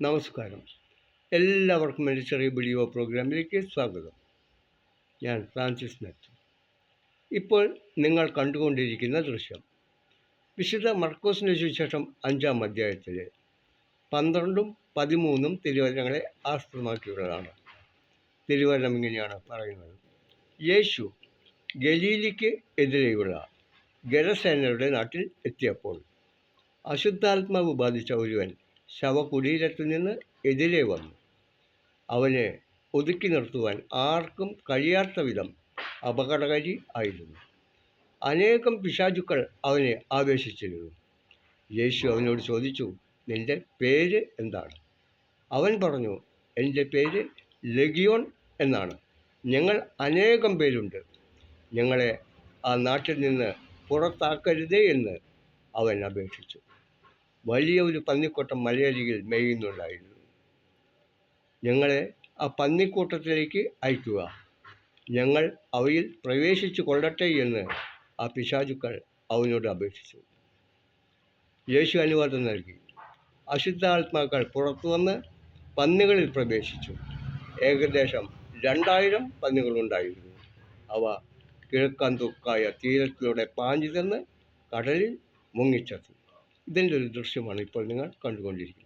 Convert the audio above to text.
നമസ്കാരം. എല്ലാവർക്കും എൻ്റെ ചെറിയ വീഡിയോ പ്രോഗ്രാമിലേക്ക് സ്വാഗതം. ഞാൻ ഫ്രാൻസിസ് മാത്യു. ഇപ്പോൾ നിങ്ങൾ കണ്ടുകൊണ്ടിരിക്കുന്ന ദൃശ്യം വിശുദ്ധ മർക്കോസിൻ്റെ സുവിശേഷം 5-ാം അധ്യായത്തിലെ 12-ഉം 13-ഉം തിരുവചനങ്ങളെ ആസ്പദമാക്കിയുള്ളതാണ്. തിരുവചനം ഇങ്ങനെയാണ് പറയുന്നത്: യേശു ഗലീലിക്ക് എതിരെയുള്ള ഗരസേനരുടെ നാട്ടിൽ എത്തിയപ്പോൾ അശുദ്ധാത്മാവ് ബാധിച്ച ഒരുവൻ ശവകുടീരത്തിൽ നിന്ന് എതിരെ വന്നു. അവനെ ഒതുക്കി നിർത്തുവാൻ ആർക്കും കഴിയാത്ത വിധം അപകടകാരി ആയിരുന്നു. അനേകം പിശാചുക്കൾ അവനെ ആവേശിച്ചിരുന്നു. യേശു അവനോട് ചോദിച്ചു, നിന്റെ പേര് എന്താണ്? അവൻ പറഞ്ഞു, എൻ്റെ പേര് ലഗിയോൺ എന്നാണ്. ഞങ്ങൾ അനേകം പേരുണ്ട്. ഞങ്ങളെ ആ നാട്ടിൽ നിന്ന് പുറത്താക്കരുതേ എന്ന് അവൻ അപേക്ഷിച്ചു. വലിയ ഒരു പന്നിക്കൂട്ടം മലയരികിൽ മേയുന്നുണ്ടായിരുന്നു. ഞങ്ങളെ ആ പന്നിക്കൂട്ടത്തിലേക്ക് അയക്കുക, ഞങ്ങൾ അവയിൽ പ്രവേശിച്ചു കൊള്ളട്ടെ എന്ന് ആ പിശാചുക്കൾ അവനോട് അപേക്ഷിച്ചു. യേശു അനുവാദം നൽകി. അശുദ്ധാത്മാക്കൾ പുറത്തു വന്ന് പന്നികളിൽ പ്രവേശിച്ചു. ഏകദേശം 2000 പന്നികളുണ്ടായിരുന്നു. അവ കിഴക്കാൻ തൂക്കായ തീരത്തിലൂടെ പാഞ്ഞു ചെന്ന് കടലിൽ മുങ്ങിച്ചെത്തി. ഇതിൻ്റെ ഒരു ദൃശ്യമാണ് ഇപ്പോൾ നിങ്ങൾ കണ്ടുകൊണ്ടിരിക്കുന്നത്.